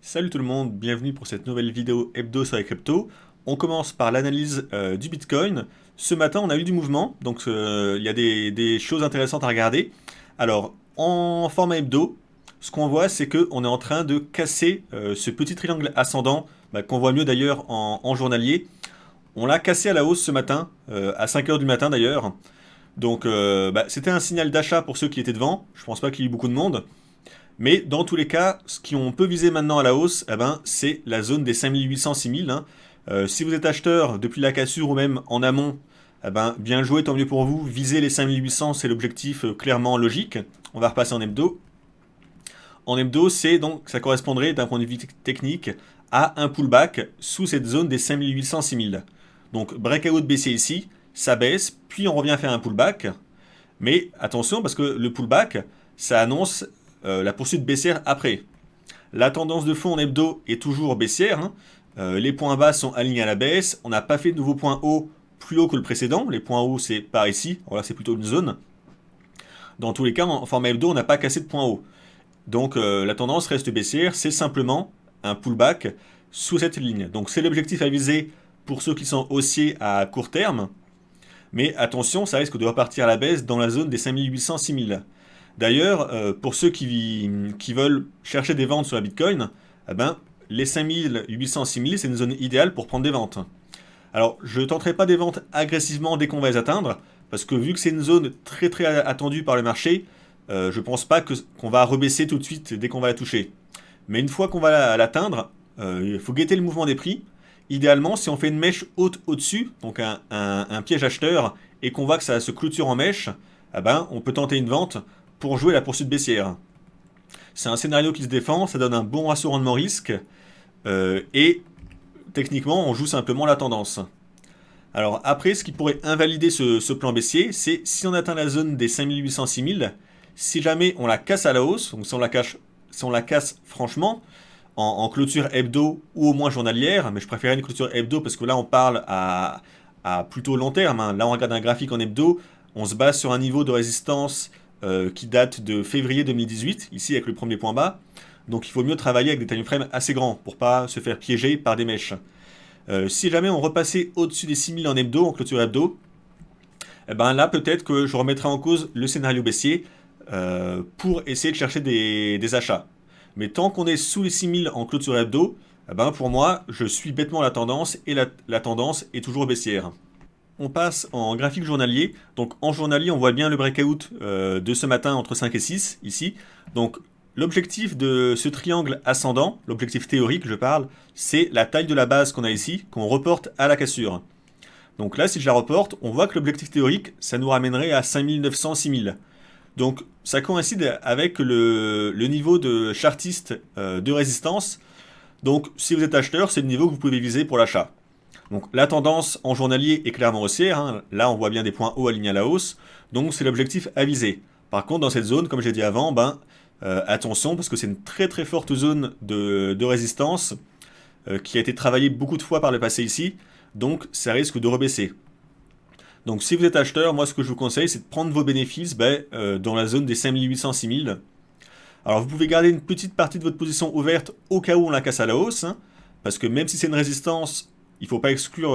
Salut tout le monde, bienvenue pour cette nouvelle vidéo hebdo sur les cryptos. On commence par l'analyse du Bitcoin. Ce matin, on a eu du mouvement, donc il y a des choses intéressantes à regarder. Alors, en format hebdo, ce qu'on voit, c'est qu'on est en train de casser ce petit triangle ascendant, qu'on voit mieux d'ailleurs en journalier. On l'a cassé à la hausse ce matin, à 5 heures du matin d'ailleurs. Donc, c'était un signal d'achat pour ceux qui étaient devant. Je pense pas qu'il y ait eu beaucoup de monde. Mais dans tous les cas, ce qu'on peut viser maintenant à la hausse, c'est la zone des 5800-6000. Si vous êtes acheteur depuis la cassure ou même en amont, bien joué, tant mieux pour vous. Visez les 5800, c'est l'objectif clairement logique. On va repasser en hebdo. En hebdo, ça correspondrait d'un point de vue technique à un pullback sous cette zone des 5800-6000. Donc breakout baissier ici, ça baisse, puis on revient faire un pullback. Mais attention parce que le pullback, ça annonce la poursuite baissière après. La tendance de fond en hebdo est toujours baissière. Les points bas sont alignés à la baisse. On n'a pas fait de nouveaux points hauts plus haut que le précédent. Les points hauts, c'est par ici. Voilà, c'est plutôt une zone. Dans tous les cas, en format hebdo, on n'a pas cassé de points hauts. Donc la tendance reste baissière. C'est simplement un pullback sous cette ligne. Donc c'est l'objectif à viser pour ceux qui sont haussiers à court terme. Mais attention, ça risque de repartir à la baisse dans la zone des 5800-6000. D'ailleurs, pour ceux qui veulent chercher des ventes sur la Bitcoin, les 5800-6000, c'est une zone idéale pour prendre des ventes. Alors, je ne tenterai pas des ventes agressivement dès qu'on va les atteindre, parce que vu que c'est une zone très très attendue par le marché, je ne pense pas qu'on va rebaisser tout de suite dès qu'on va la toucher. Mais une fois qu'on va l'atteindre, il faut guetter le mouvement des prix. Idéalement, si on fait une mèche haute au-dessus, donc un piège acheteur, et qu'on voit que ça se clôture en mèche, on peut tenter une vente pour jouer la poursuite baissière. C'est un scénario qui se défend, ça donne un bon ratio rendement-risque, et techniquement, on joue simplement la tendance. Alors après, ce qui pourrait invalider ce plan baissier, c'est si on atteint la zone des 5800-6000, si jamais on la casse à la hausse, donc si on la casse franchement, en clôture hebdo ou au moins journalière, mais je préférais une clôture hebdo parce que là on parle à plutôt long terme. Là on regarde un graphique en hebdo, on se base sur un niveau de résistance qui date de février 2018, ici avec le premier point bas. Donc il faut mieux travailler avec des time frames assez grands pour pas se faire piéger par des mèches. Si jamais on repassait au-dessus des 6000 en hebdo, en clôture hebdo, là peut-être que je remettrai en cause le scénario baissier pour essayer de chercher des achats. Mais tant qu'on est sous les 6000 en clôture hebdo, pour moi, je suis bêtement la tendance et la tendance est toujours baissière. On passe en graphique journalier. Donc en journalier, on voit bien le breakout de ce matin entre 5 et 6, ici. Donc l'objectif de ce triangle ascendant, l'objectif théorique, je parle, c'est la taille de la base qu'on a ici, qu'on reporte à la cassure. Donc là, si je la reporte, on voit que l'objectif théorique, ça nous ramènerait à 5900-6000. Donc ça coïncide avec le niveau de chartiste de résistance. Donc si vous êtes acheteur, c'est le niveau que vous pouvez viser pour l'achat. Donc la tendance en journalier est clairement haussière. Là on voit bien des points hauts alignés à la hausse. Donc c'est l'objectif à viser. Par contre dans cette zone, comme j'ai dit avant, attention parce que c'est une très très forte zone de résistance qui a été travaillée beaucoup de fois par le passé ici. Donc ça risque de rebaisser. Donc si vous êtes acheteur, moi ce que je vous conseille c'est de prendre vos bénéfices dans la zone des 5800-6000. Alors vous pouvez garder une petite partie de votre position ouverte au cas où on la casse à la hausse, parce que même si c'est une résistance, il ne faut pas exclure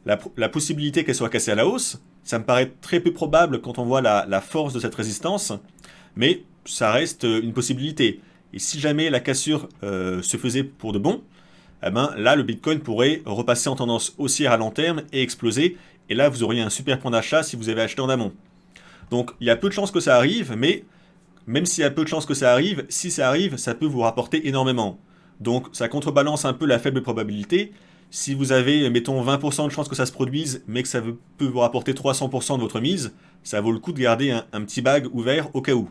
la possibilité qu'elle soit cassée à la hausse. Ça me paraît très peu probable quand on voit la force de cette résistance, mais ça reste une possibilité. Et si jamais la cassure se faisait pour de bon, là le Bitcoin pourrait repasser en tendance haussière à long terme et exploser, et là vous auriez un super point d'achat si vous avez acheté en amont. Donc il y a peu de chances que ça arrive, mais même s'il y a peu de chances que ça arrive, si ça arrive, ça peut vous rapporter énormément. Donc ça contrebalance un peu la faible probabilité. Si vous avez, mettons, 20% de chances que ça se produise, mais que ça peut vous rapporter 300% de votre mise, ça vaut le coup de garder un petit bag ouvert au cas où.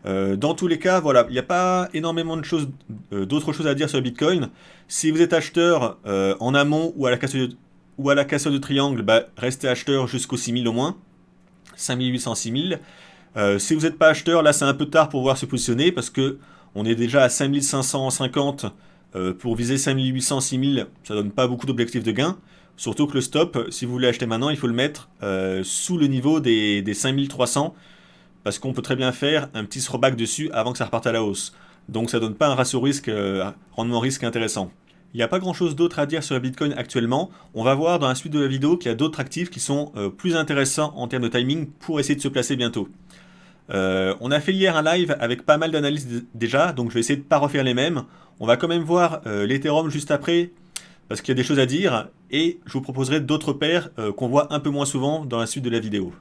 Dans tous les cas, voilà, il n'y a pas énormément de choses, d'autres choses à dire sur le Bitcoin. Si vous êtes acheteur en amont ou à la cassure de triangle, restez acheteur jusqu'aux 6000 au moins. 5800-6000. Si vous n'êtes pas acheteur, là c'est un peu tard pour voir se positionner parce que on est déjà à 5550 pour viser 5800-6000, ça donne pas beaucoup d'objectifs de gain. Surtout que le stop, si vous voulez acheter maintenant, il faut le mettre sous le niveau des 5300 parce qu'on peut très bien faire un petit throwback dessus avant que ça reparte à la hausse. Donc ça donne pas un ratio risque, rendement risque intéressant. Il n'y a pas grand chose d'autre à dire sur le Bitcoin actuellement. On va voir dans la suite de la vidéo qu'il y a d'autres actifs qui sont plus intéressants en termes de timing pour essayer de se placer bientôt. On a fait hier un live avec pas mal d'analyses déjà, donc je vais essayer de ne pas refaire les mêmes. On va quand même voir l'Ethereum juste après, parce qu'il y a des choses à dire, et je vous proposerai d'autres paires qu'on voit un peu moins souvent dans la suite de la vidéo.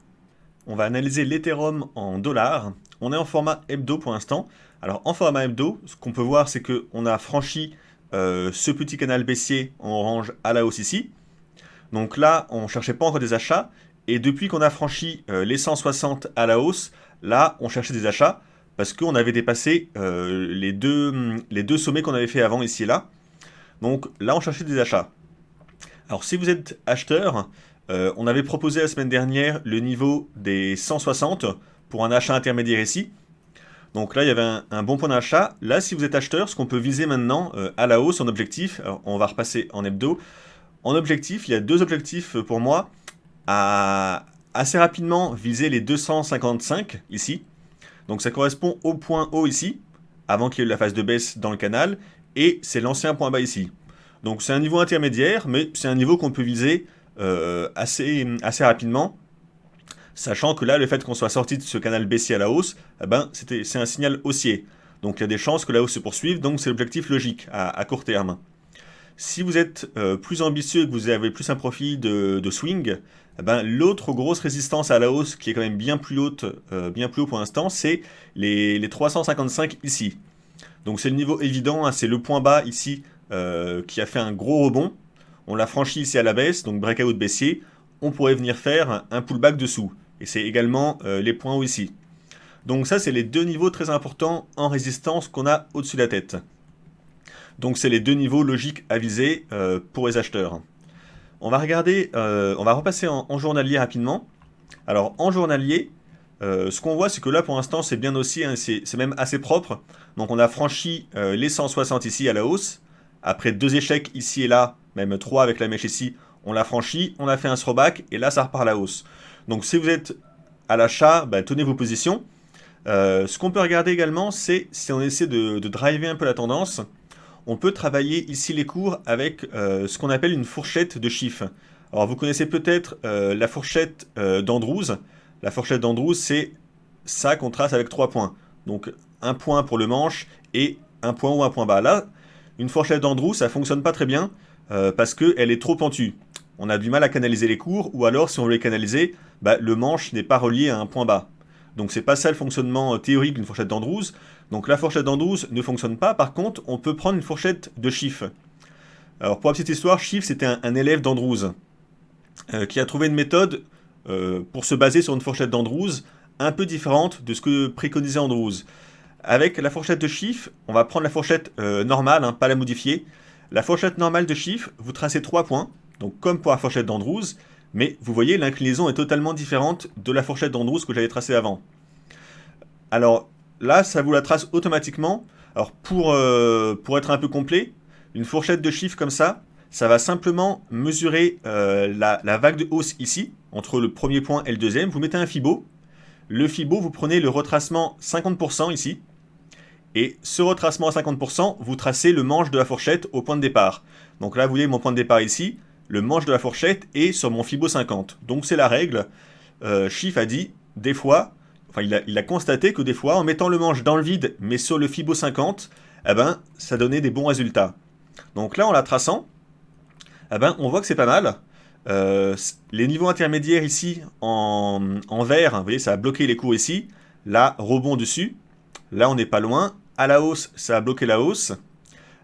On va analyser l'Ethereum en dollars. On est en format hebdo pour l'instant. Alors en format hebdo, ce qu'on peut voir, c'est qu'on a franchi ce petit canal baissier en orange à la hausse ici. Donc là, on ne cherchait pas encore des achats. Et depuis qu'on a franchi les 160 à la hausse, là, on cherchait des achats parce qu'on avait dépassé les deux sommets qu'on avait fait avant ici et là. Donc là, on cherchait des achats. Alors si vous êtes acheteur, on avait proposé la semaine dernière le niveau des 160 pour un achat intermédiaire ici. Donc là, il y avait un bon point d'achat. Là, si vous êtes acheteur, ce qu'on peut viser maintenant à la hausse en objectif, alors, on va repasser en hebdo. En objectif, il y a deux objectifs pour moi. À assez rapidement viser les 255 ici. Donc ça correspond au point haut ici, avant qu'il y ait eu la phase de baisse dans le canal, et c'est l'ancien point bas ici. Donc c'est un niveau intermédiaire, mais c'est un niveau qu'on peut viser assez rapidement, sachant que là, le fait qu'on soit sorti de ce canal baissier à la hausse, eh ben, c'est un signal haussier. Donc il y a des chances que la hausse se poursuive, donc c'est l'objectif logique à court terme. Si vous êtes plus ambitieux et que vous avez plus un profil de swing, eh ben, l'autre grosse résistance à la hausse qui est quand même bien plus haut pour l'instant, c'est les 355 ici. Donc c'est le niveau évident, hein, c'est le point bas ici qui a fait un gros rebond. On l'a franchi ici à la baisse, donc breakout baissier. On pourrait venir faire un pullback dessous. Et c'est également les points hauts ici. Donc ça, c'est les deux niveaux très importants en résistance qu'on a au-dessus de la tête. Donc c'est les deux niveaux logiques à viser pour les acheteurs. On va regarder, on va repasser en journalier rapidement. Alors en journalier, ce qu'on voit, c'est que là pour l'instant c'est bien aussi, hein, c'est même assez propre. Donc on a franchi les 160 ici à la hausse. Après deux échecs ici et là, même trois avec la mèche ici, on l'a franchi, on a fait un throwback et là ça repart à la hausse. Donc si vous êtes à l'achat, bah, tenez vos positions. Ce qu'on peut regarder également, c'est si on essaie de driver un peu la tendance, on peut travailler ici les cours avec ce qu'on appelle une fourchette de chiffres. Alors vous connaissez peut-être la fourchette d'Andrews. La fourchette d'Andrews, c'est ça qu'on trace avec 3 points. Donc un point pour le manche et un point haut, un point bas. Là, une fourchette d'Andrews, ça ne fonctionne pas très bien parce qu'elle est trop pentue. On a du mal à canaliser les cours, ou alors si on veut les canaliser, bah, le manche n'est pas relié à un point bas. Donc c'est pas ça le fonctionnement théorique d'une fourchette d'Andrews. Donc la fourchette d'Andrews ne fonctionne pas. Par contre, on peut prendre une fourchette de Schiff. Alors pour la petite histoire, Schiff c'était un élève d'Andrews qui a trouvé une méthode pour se baser sur une fourchette d'Andrews un peu différente de ce que préconisait Andrews. Avec la fourchette de Schiff, on va prendre la fourchette normale, hein, pas la modifier. La fourchette normale de Schiff, vous tracez 3 points, donc comme pour la fourchette d'Andrews, mais vous voyez, l'inclinaison est totalement différente de la fourchette d'Andrews que j'avais tracée avant. Alors là, ça vous la trace automatiquement. Alors pour être un peu complet, une fourchette de chiffres comme ça va simplement mesurer la vague de hausse ici, entre le premier point et le deuxième. Vous mettez un Fibo. Le Fibo, vous prenez le retracement 50% ici. Et ce retracement à 50%, vous tracez le manche de la fourchette au point de départ. Donc là, vous voyez mon point de départ ici. Le manche de la fourchette est sur mon Fibo 50. Donc c'est la règle. Schiff a dit, des fois, enfin il a constaté que des fois, en mettant le manche dans le vide, mais sur le Fibo 50, eh ben, ça donnait des bons résultats. Donc là, en la traçant, eh ben, on voit que c'est pas mal. Les niveaux intermédiaires ici, en vert, vous voyez, ça a bloqué les cours ici. Là, rebond dessus. Là, on n'est pas loin. À la hausse, ça a bloqué la hausse.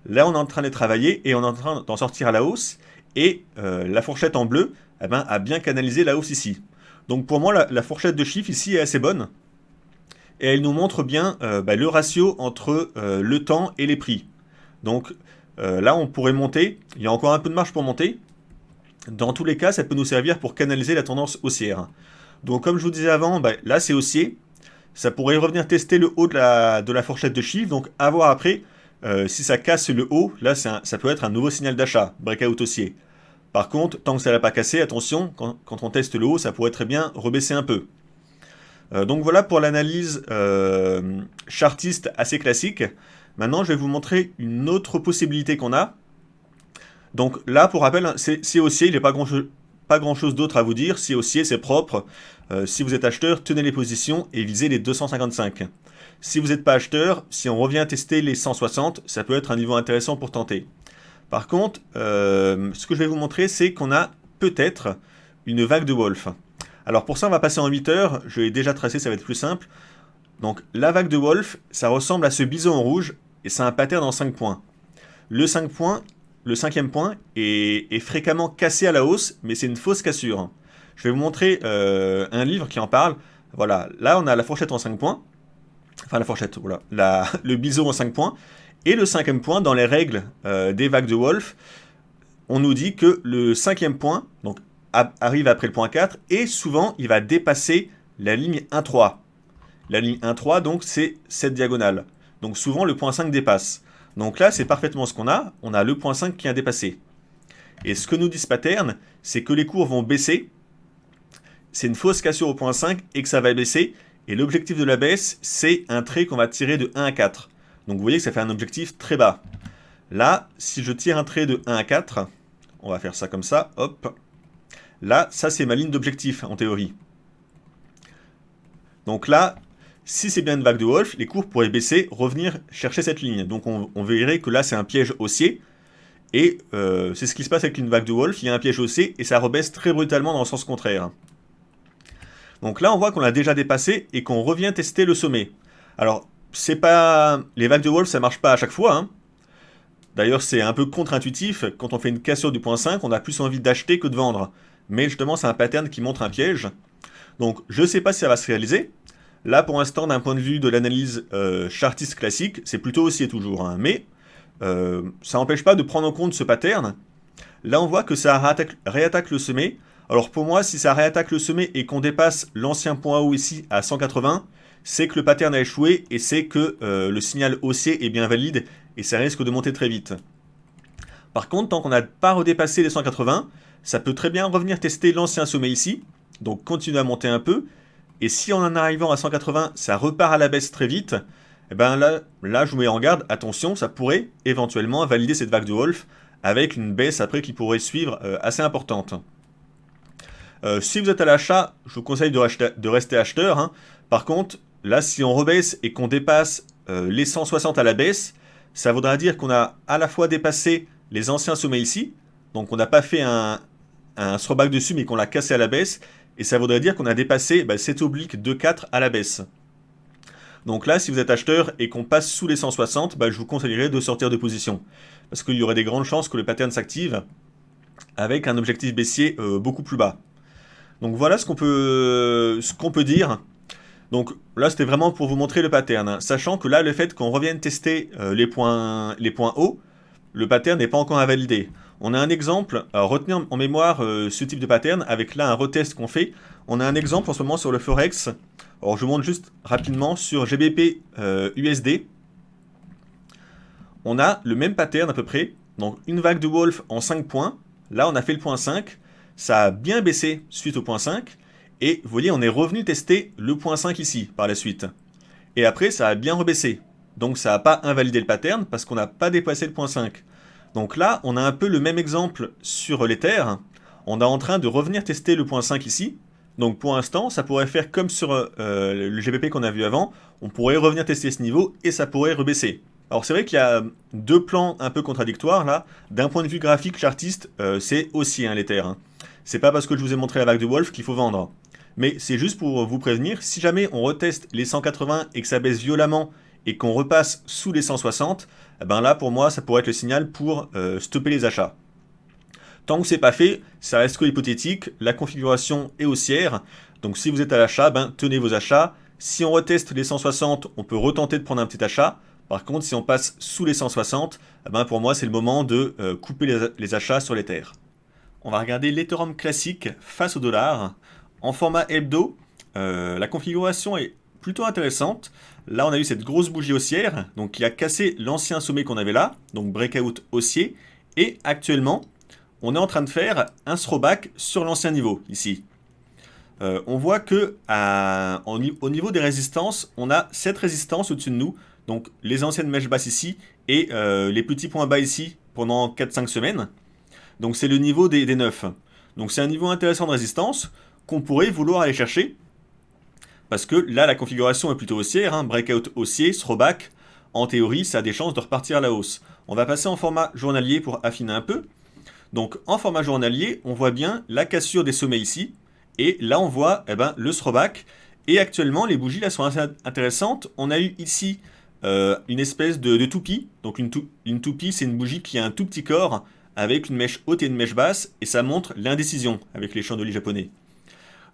Là, on est en train de travailler et on est en train d'en sortir à la hausse. Et la fourchette en bleu eh ben, a bien canalisé la hausse ici. Donc pour moi, la fourchette de chiffres ici est assez bonne. Et elle nous montre bien le ratio entre le temps et les prix. Donc là, on pourrait monter. Il y a encore un peu de marge pour monter. Dans tous les cas, ça peut nous servir pour canaliser la tendance haussière. Donc comme je vous disais avant, là c'est haussier. Ça pourrait revenir tester le haut de la fourchette de chiffres. Donc à voir après. Si ça casse le haut, là ça peut être un nouveau signal d'achat, breakout haussier. Par contre, tant que ça n'a pas cassé, attention, quand on teste le haut, ça pourrait très bien rebaisser un peu. Donc voilà pour l'analyse chartiste assez classique. Maintenant, je vais vous montrer une autre possibilité qu'on a. Donc là, pour rappel, hein, c'est haussier, il n'y a pas grand chose d'autre à vous dire. C'est haussier, c'est propre. Si vous êtes acheteur, tenez les positions et visez les 255. Si vous n'êtes pas acheteur, si on revient tester les 160, ça peut être un niveau intéressant pour tenter. Par contre, ce que je vais vous montrer, c'est qu'on a peut-être une vague de Wolf. Alors pour ça, on va passer en 8 heures. Je l'ai déjà tracé, ça va être plus simple. Donc la vague de Wolf, ça ressemble à ce bison en rouge et c'est un pattern en 5 points. Le 5e point est fréquemment cassé à la hausse, mais c'est une fausse cassure. Je vais vous montrer un livre qui en parle. Voilà, là on a la fourchette en 5 points. Enfin la fourchette, voilà. Le bison en 5 points. Et le 5e point, dans les règles des vagues de Wolf, on nous dit que le 5e point donc, arrive après le point 4 et souvent il va dépasser la ligne 1,3. La ligne 1,3, donc c'est cette diagonale. Donc souvent le point 5 dépasse. Donc là, c'est parfaitement ce qu'on a. On a le point 5 qui a dépassé. Et ce que nous dit ce pattern, c'est que les cours vont baisser. C'est une fausse cassure au point 5 et que ça va baisser. Et l'objectif de la baisse, c'est un trait qu'on va tirer de 1 à 4. Donc vous voyez que ça fait un objectif très bas. Là, si je tire un trait de 1 à 4, on va faire ça comme ça, hop. Là, ça c'est ma ligne d'objectif en théorie. Donc là, si c'est bien une vague de Wolf, les cours pourraient baisser, revenir chercher cette ligne. Donc on verrait que là c'est un piège haussier. Et c'est ce qui se passe avec une vague de Wolf, il y a un piège haussier et ça rebaisse très brutalement dans le sens contraire. Donc là on voit qu'on l'a déjà dépassé et qu'on revient tester le sommet. Alors c'est pas... les vagues de Wolf ça marche pas à chaque fois. Hein. D'ailleurs c'est un peu contre-intuitif, quand on fait une cassure du point 5, on a plus envie d'acheter que de vendre. Mais justement c'est un pattern qui montre un piège. Donc je sais pas si ça va se réaliser. Là, pour l'instant, d'un point de vue de l'analyse chartiste classique, c'est plutôt haussier toujours. Hein, mais ça n'empêche pas de prendre en compte ce pattern. Là, on voit que ça réattaque le sommet. Alors pour moi, si ça réattaque le sommet et qu'on dépasse l'ancien point haut ici à 180, c'est que le pattern a échoué et c'est que le signal haussier est bien valide et ça risque de monter très vite. Par contre, tant qu'on n'a pas redépassé les 180, ça peut très bien revenir tester l'ancien sommet ici. Donc continuer à monter un peu. Et si en arrivant à 180, ça repart à la baisse très vite, eh ben là, je vous mets en garde, attention, ça pourrait éventuellement valider cette vague de Wolf avec une baisse après qui pourrait suivre assez importante. Si vous êtes à l'achat, je vous conseille de rester acheteur. Hein. Par contre, là, si on rebaisse et qu'on dépasse les 160 à la baisse, ça voudra dire qu'on a à la fois dépassé les anciens sommets ici, donc on n'a pas fait un throwback dessus, mais qu'on l'a cassé à la baisse, et ça voudrait dire qu'on a dépassé cet oblique 2,4 à la baisse. Donc là, si vous êtes acheteur et qu'on passe sous les 160, je vous conseillerais de sortir de position. Parce qu'il y aurait des grandes chances que le pattern s'active avec un objectif baissier beaucoup plus bas. Donc voilà ce qu'on peut dire. Donc là, c'était vraiment pour vous montrer le pattern. Hein. Sachant que là, le fait qu'on revienne tester les points hauts, le pattern n'est pas encore invalidé. On a un exemple, retenez en mémoire ce type de pattern, avec là un retest qu'on fait. On a un exemple en ce moment sur le Forex. Alors je vous montre juste rapidement sur GBP USD. On a le même pattern à peu près. Donc une vague de Wolf en 5 points. Là on a fait le point 5. Ça a bien baissé suite au point 5. Et vous voyez on est revenu tester le point 5 ici par la suite. Et après ça a bien rebaissé. Donc ça n'a pas invalidé le pattern parce qu'on n'a pas dépassé le point 5. Donc là, on a un peu le même exemple sur l'Ether. On est en train de revenir tester le point 5 ici. Donc pour l'instant, ça pourrait faire comme sur le GBP qu'on a vu avant. On pourrait revenir tester ce niveau et ça pourrait rebaisser. Alors c'est vrai qu'il y a deux plans un peu contradictoires là. D'un point de vue graphique chartiste, c'est aussi l'Ether. Hein. C'est pas parce que je vous ai montré la vague de Wolf qu'il faut vendre. Mais c'est juste pour vous prévenir, si jamais on reteste les 180 et que ça baisse violemment et qu'on repasse sous les 160, eh ben là pour moi ça pourrait être le signal pour stopper les achats. Tant que c'est pas fait, ça reste que hypothétique, la configuration est haussière, donc si vous êtes à l'achat, tenez vos achats. Si on reteste les 160, on peut retenter de prendre un petit achat. Par contre, si on passe sous les 160, pour moi c'est le moment de couper les achats sur l'Ether. On va regarder l'Ethereum classique face au dollar. En format hebdo, la configuration est plutôt intéressante. Là, on a eu cette grosse bougie haussière, donc qui a cassé l'ancien sommet qu'on avait là, donc breakout haussier. Et actuellement, on est en train de faire un throwback sur l'ancien niveau, ici. On voit que au niveau des résistances, on a cette résistance au-dessus de nous. donc les anciennes mèches basses ici, et les petits points bas ici pendant 4-5 semaines. Donc c'est le niveau des 9. Donc c'est un niveau intéressant de résistance qu'on pourrait vouloir aller chercher, parce que là la configuration est plutôt haussière, hein, breakout haussier, throwback, en théorie ça a des chances de repartir à la hausse. On va passer en format journalier pour affiner un peu. Donc en format journalier, on voit bien la cassure des sommets ici, et là on voit le throwback, et actuellement les bougies là sont assez intéressantes. On a eu ici une espèce de toupie, donc une toupie c'est une bougie qui a un tout petit corps, avec une mèche haute et une mèche basse, et ça montre l'indécision avec les chandeliers japonais.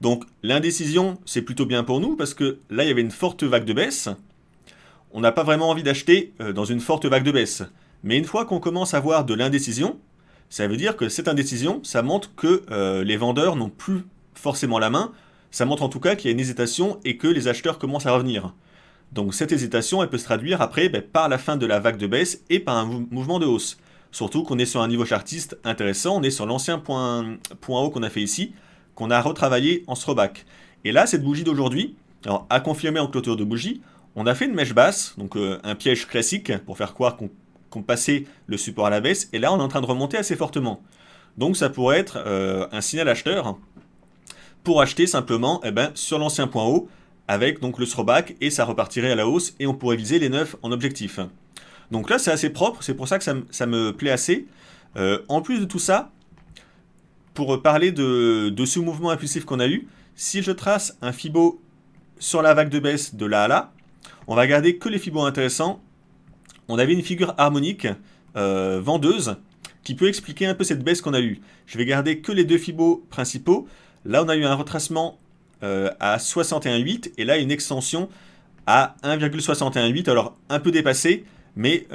Donc l'indécision c'est plutôt bien pour nous, parce que là il y avait une forte vague de baisse, on n'a pas vraiment envie d'acheter dans une forte vague de baisse. Mais une fois qu'on commence à voir de l'indécision, ça veut dire que cette indécision, ça montre que les vendeurs n'ont plus forcément la main, ça montre en tout cas qu'il y a une hésitation et que les acheteurs commencent à revenir. Donc cette hésitation, elle peut se traduire après par la fin de la vague de baisse et par un mouvement de hausse. Surtout qu'on est sur un niveau chartiste intéressant, on est sur l'ancien point haut qu'on a fait ici, qu'on a retravaillé en throwback. Et là, cette bougie d'aujourd'hui, alors à confirmer en clôture de bougie, on a fait une mèche basse, donc un piège classique pour faire croire qu'on passait le support à la baisse, et là on est en train de remonter assez fortement. Donc ça pourrait être un signal acheteur pour acheter simplement sur l'ancien point haut, avec donc le throwback, et ça repartirait à la hausse, et on pourrait viser les 9 en objectif. Donc là c'est assez propre, c'est pour ça que ça me plaît assez. En plus de tout ça, pour parler de ce mouvement impulsif qu'on a eu, si je trace un Fibo sur la vague de baisse de là à là, on va garder que les Fibos intéressants. On avait une figure harmonique vendeuse qui peut expliquer un peu cette baisse qu'on a eue. Je vais garder que les deux Fibos principaux. Là, on a eu un retracement à 61,8 et là, une extension à 1,61,8. Alors, un peu dépassé, mais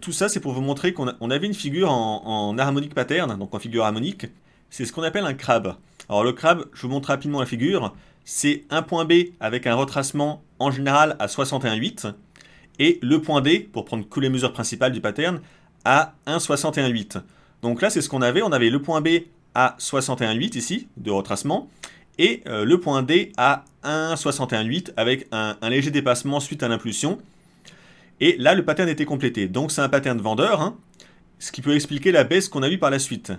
tout ça, c'est pour vous montrer qu'on avait une figure en harmonic pattern, donc en figure harmonique. C'est ce qu'on appelle un crabe. Alors, le crabe, je vous montre rapidement la figure. C'est un point B avec un retracement en général à 61,8. Et le point D, pour prendre que les mesures principales du pattern, à 1,61,8. Donc là, c'est ce qu'on avait. On avait le point B à 61,8 ici, de retracement, et le point D à 1,61,8 avec un léger dépassement suite à l'impulsion. Et là, le pattern était complété. Donc c'est un pattern vendeur, hein, ce qui peut expliquer la baisse qu'on a eue par la suite.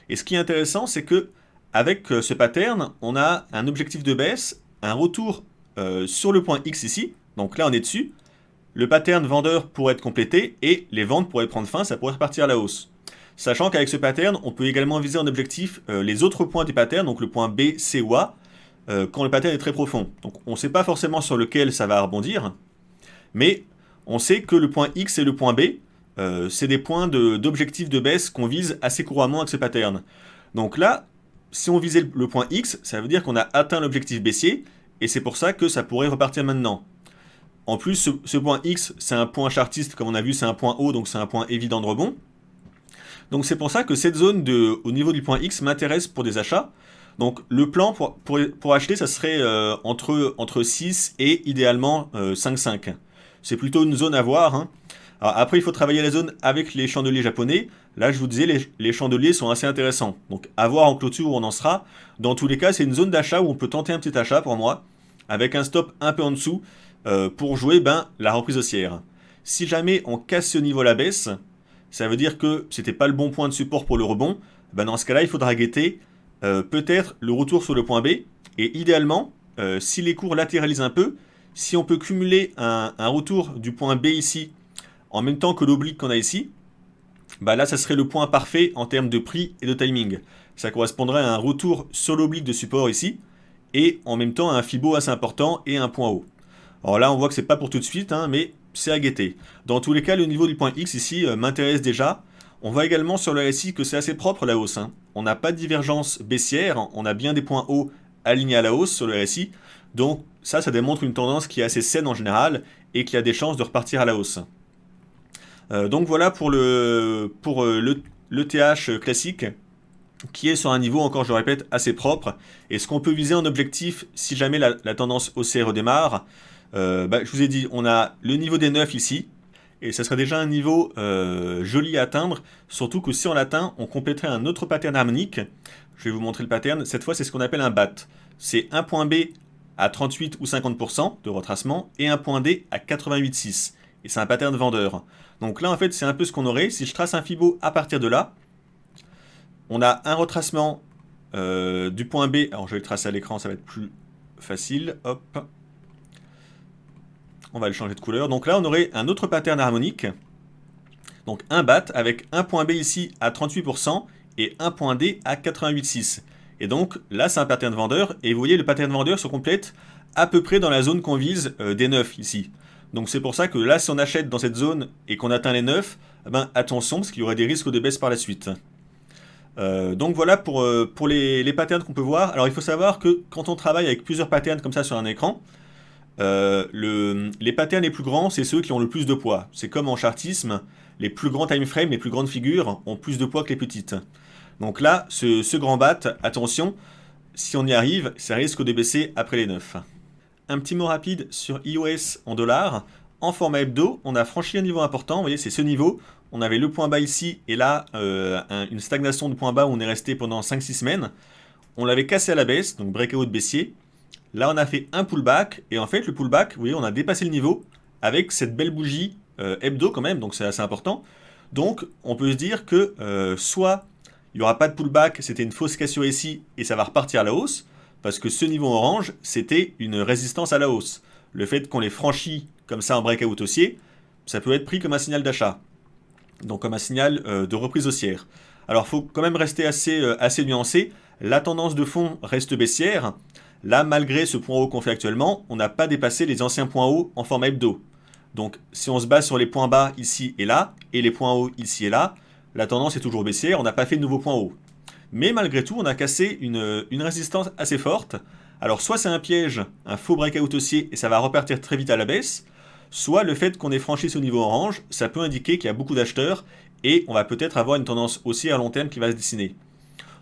Et ce qui est intéressant, c'est que avec ce pattern, on a un objectif de baisse, un retour sur le point X ici. Donc là, on est dessus. Le pattern vendeur pourrait être complété et les ventes pourraient prendre fin, ça pourrait repartir à la hausse. Sachant qu'avec ce pattern, on peut également viser en objectif les autres points du pattern, donc le point B, C ou A, quand le pattern est très profond. Donc on ne sait pas forcément sur lequel ça va rebondir, mais on sait que le point X et le point B, c'est des points d'objectif de baisse qu'on vise assez couramment avec ce pattern. Donc là, si on visait le point X, ça veut dire qu'on a atteint l'objectif baissier, et c'est pour ça que ça pourrait repartir maintenant. En plus, ce point X, c'est un point chartiste, comme on a vu, c'est un point haut, donc c'est un point évident de rebond. Donc c'est pour ça que cette zone au niveau du point X m'intéresse pour des achats. Donc le plan pour acheter, ça serait entre 6 et idéalement 5,5. C'est plutôt une zone à voir, hein. Alors, après, il faut travailler la zone avec les chandeliers japonais. Là, je vous disais, les chandeliers sont assez intéressants. Donc à voir en clôture où on en sera. Dans tous les cas, c'est une zone d'achat où on peut tenter un petit achat pour moi, avec un stop un peu en dessous, pour jouer la reprise haussière. Si jamais on casse ce niveau à la baisse, ça veut dire que c'était pas le bon point de support pour le rebond. Dans ce cas-là, il faudra guetter peut-être le retour sur le point B. Et idéalement, si les cours latéralisent un peu, si on peut cumuler un retour du point B ici, en même temps que l'oblique qu'on a ici, là, ça serait le point parfait en termes de prix et de timing. Ça correspondrait à un retour sur l'oblique de support ici, et en même temps à un Fibo assez important et un point haut. Alors là, on voit que c'est pas pour tout de suite, hein, mais c'est à guetter. Dans tous les cas, le niveau du point X ici m'intéresse déjà. On voit également sur le RSI que c'est assez propre la hausse, hein. On n'a pas de divergence baissière, on a bien des points hauts alignés à la hausse sur le RSI. Donc ça démontre une tendance qui est assez saine en général et qui a des chances de repartir à la hausse. Donc voilà pour le TH classique, qui est sur un niveau, encore je le répète, assez propre. Et ce qu'on peut viser en objectif, si jamais la tendance haussière redémarre, je vous ai dit, on a le niveau des 9 ici, et ça serait déjà un niveau joli à atteindre, surtout que si on l'atteint, on compléterait un autre pattern harmonique. Je vais vous montrer le pattern, cette fois c'est ce qu'on appelle un BAT. C'est un point B à 38 ou 50% de retracement, et un point D à 88,6. et c'est un pattern vendeur. Donc là, en fait, c'est un peu ce qu'on aurait. Si je trace un Fibo à partir de là, on a un retracement du point B. Alors, je vais le tracer à l'écran, ça va être plus facile. Hop. On va le changer de couleur. Donc là, on aurait un autre pattern harmonique. Donc un bat avec un point B ici à 38% et un point D à 88,6. Et donc là, c'est un pattern vendeur. Et vous voyez, le pattern vendeur se complète à peu près dans la zone qu'on vise des 9 ici. Donc c'est pour ça que là, si on achète dans cette zone et qu'on atteint les 9, eh ben, attention, parce qu'il y aurait des risques de baisse par la suite. Donc voilà pour les patterns qu'on peut voir. Alors il faut savoir que quand on travaille avec plusieurs patterns comme ça sur un écran, les patterns les plus grands, c'est ceux qui ont le plus de poids. C'est comme en chartisme, les plus grands time frames, les plus grandes figures ont plus de poids que les petites. Donc là, ce grand bat, attention, si on y arrive, ça risque de baisser après les 9. Un petit mot rapide sur iOS en dollars. En format hebdo, on a franchi un niveau important. Vous voyez, c'est ce niveau. On avait le point bas ici et là, une stagnation de point bas où on est resté pendant 5-6 semaines. On l'avait cassé à la baisse, donc breakout baissier. Là, on a fait un pullback, et en fait, le pullback, vous voyez, on a dépassé le niveau avec cette belle bougie hebdo quand même, donc c'est assez important. Donc, on peut se dire que soit il n'y aura pas de pullback, c'était une fausse cassure ici, et ça va repartir à la hausse, parce que ce niveau orange, c'était une résistance à la hausse. Le fait qu'on l'ait franchi comme ça en breakout haussier, ça peut être pris comme un signal d'achat, donc comme un signal de reprise haussière. Alors, il faut quand même rester assez nuancé. La tendance de fond reste baissière. Là, malgré ce point haut qu'on fait actuellement, on n'a pas dépassé les anciens points hauts en format hebdo. Donc, si on se base sur les points bas ici et là, et les points hauts ici et là, la tendance est toujours baissière, on n'a pas fait de nouveaux points hauts. Mais malgré tout, on a cassé une résistance assez forte. Alors, soit c'est un piège, un faux breakout haussier, et ça va repartir très vite à la baisse, soit le fait qu'on ait franchi ce niveau orange, ça peut indiquer qu'il y a beaucoup d'acheteurs, et on va peut-être avoir une tendance haussière à long terme qui va se dessiner.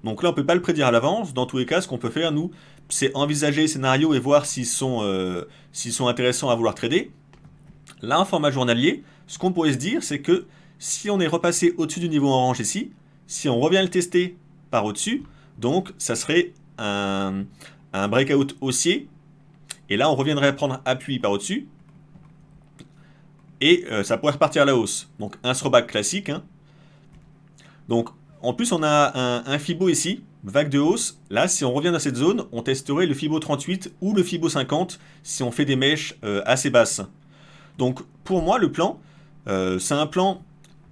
Donc là, on ne peut pas le prédire à l'avance. Dans tous les cas, ce qu'on peut faire, nous, c'est envisager les scénarios et voir s'ils sont intéressants à vouloir trader. Là, en format journalier, ce qu'on pourrait se dire, c'est que si on est repassé au-dessus du niveau orange ici, si on revient le tester par au-dessus, donc ça serait un breakout haussier. Et là, on reviendrait prendre appui par au-dessus. Et ça pourrait repartir à la hausse. Donc un throwback classique. Hein. Donc en plus, on a un Fibo ici, vague de hausse. Là, si on revient dans cette zone, on testerait le Fibo 38 ou le Fibo 50 si on fait des mèches assez basses. Donc, pour moi, le plan, c'est un plan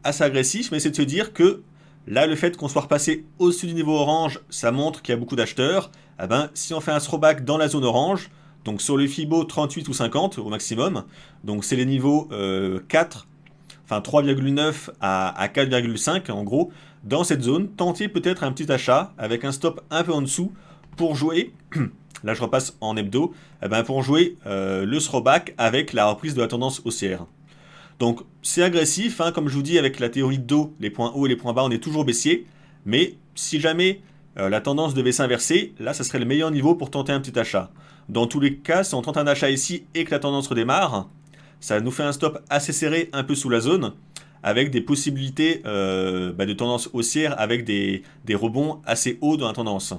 assez agressif, mais c'est de se dire que là, le fait qu'on soit repassé au-dessus du niveau orange, ça montre qu'il y a beaucoup d'acheteurs. Eh ben, si on fait un throwback dans la zone orange, donc sur le Fibo 38 ou 50 au maximum, donc c'est les niveaux 4, enfin 3,9 à 4,5 en gros, dans cette zone, tenter peut-être un petit achat avec un stop un peu en dessous pour jouer, là je repasse en hebdo, eh ben pour jouer le throwback avec la reprise de la tendance haussière. Donc c'est agressif, hein, comme je vous dis avec la théorie de dos, les points hauts et les points bas, on est toujours baissier, mais si jamais la tendance devait s'inverser, là ça serait le meilleur niveau pour tenter un petit achat. Dans tous les cas, si on tente un achat ici et que la tendance redémarre, ça nous fait un stop assez serré un peu sous la zone, avec des possibilités de tendance haussière avec des rebonds assez hauts dans la tendance.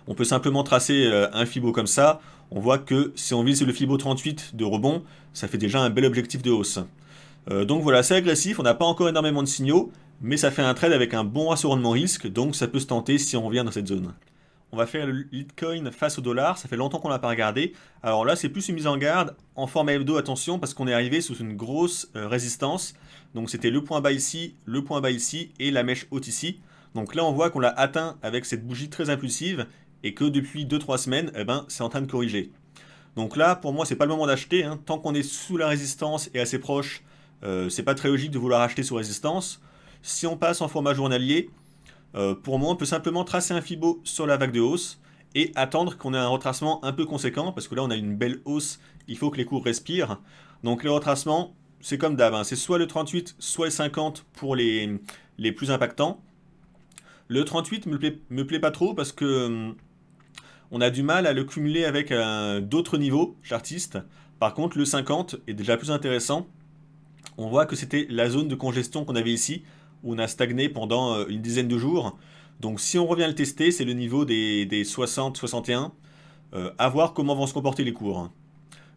On peut simplement tracer un Fibo comme ça. On voit que si on vise le Fibo 38 de rebond, ça fait déjà un bel objectif de hausse. Donc voilà, c'est agressif, on n'a pas encore énormément de signaux, mais ça fait un trade avec un bon ratio rendement-risque, donc ça peut se tenter si on revient dans cette zone. On va faire le Litecoin face au dollar, ça fait longtemps qu'on l'a pas regardé. Alors là, c'est plus une mise en garde en format hebdo, attention, parce qu'on est arrivé sous une grosse résistance. Donc c'était le point bas ici, le point bas ici et la mèche haute ici. Donc là, on voit qu'on l'a atteint avec cette bougie très impulsive et que depuis 2-3 semaines, eh ben, c'est en train de corriger. Donc là, pour moi, c'est pas le moment d'acheter. Hein. Tant qu'on est sous la résistance et assez proche, c'est pas très logique de vouloir acheter sous résistance. Si on passe en format journalier, pour moi, on peut simplement tracer un Fibo sur la vague de hausse et attendre qu'on ait un retracement un peu conséquent, parce que là, on a une belle hausse, il faut que les cours respirent. Donc les retracements, c'est comme d'hab, hein, c'est soit le 38, soit le 50 pour les plus impactants. Le 38 me plaît pas trop parce que on a du mal à le cumuler avec d'autres niveaux chartistes. Par contre, le 50 est déjà plus intéressant. On voit que c'était la zone de congestion qu'on avait ici, où on a stagné pendant une dizaine de jours. Donc si on revient le tester, c'est le niveau des 60-61. À voir comment vont se comporter les cours.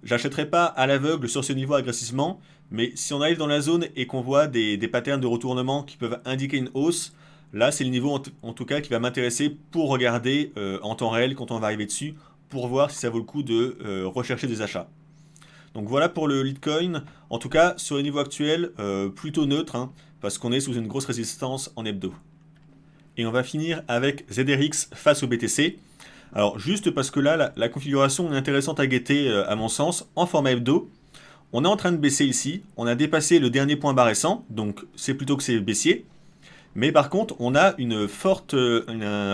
J'achèterai pas à l'aveugle sur ce niveau agressivement, mais si on arrive dans la zone et qu'on voit des patterns de retournement qui peuvent indiquer une hausse, là c'est le niveau en tout cas qui va m'intéresser pour regarder en temps réel quand on va arriver dessus, pour voir si ça vaut le coup de rechercher des achats. Donc voilà pour le Litecoin. En tout cas, sur les niveaux actuels, plutôt neutre, hein, parce qu'on est sous une grosse résistance en hebdo. Et on va finir avec ZRX face au BTC. Alors juste parce que là, la configuration est intéressante à guetter, à mon sens, en format hebdo. On est en train de baisser ici, on a dépassé le dernier point bas récent, donc c'est plutôt que c'est baissier. Mais par contre, on a un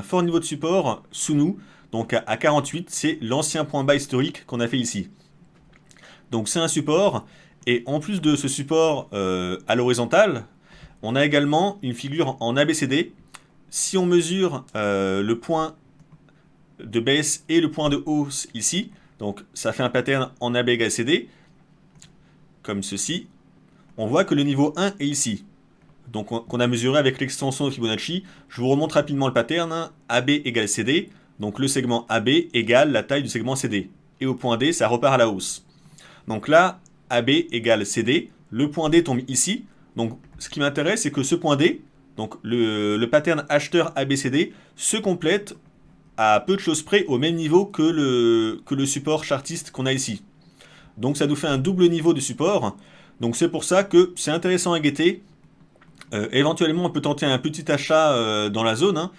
fort niveau de support sous nous, donc à 48, c'est l'ancien point bas historique qu'on a fait ici. Donc c'est un support, et en plus de ce support à l'horizontale, on a également une figure en ABCD. Si on mesure le point de baisse et le point de hausse ici, donc ça fait un pattern en AB égale CD, comme ceci, on voit que le niveau 1 est ici. Donc qu'on a mesuré avec l'extension de Fibonacci. Je vous remonte rapidement le pattern, hein. AB égale CD, donc le segment AB égale la taille du segment CD. Et au point D, ça repart à la hausse. Donc là, AB égale CD, le point D tombe ici. Donc ce qui m'intéresse, c'est que ce point D, donc le pattern acheteur ABCD, se complète à peu de choses près au même niveau que le support chartiste qu'on a ici. Donc ça nous fait un double niveau de support. Donc c'est pour ça que c'est intéressant à guetter. Éventuellement, on peut tenter un petit achat dans la zone, hein,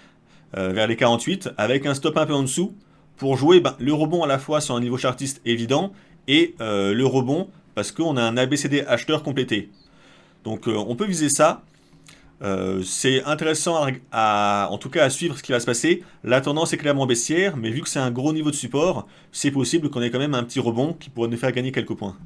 vers les 48, avec un stop un peu en dessous, pour jouer le rebond à la fois sur un niveau chartiste évident, et le rebond parce qu'on a un ABCD acheteur complété. Donc on peut viser ça. C'est intéressant en tout cas à suivre ce qui va se passer. La tendance est clairement baissière, mais vu que c'est un gros niveau de support, c'est possible qu'on ait quand même un petit rebond qui pourrait nous faire gagner quelques points.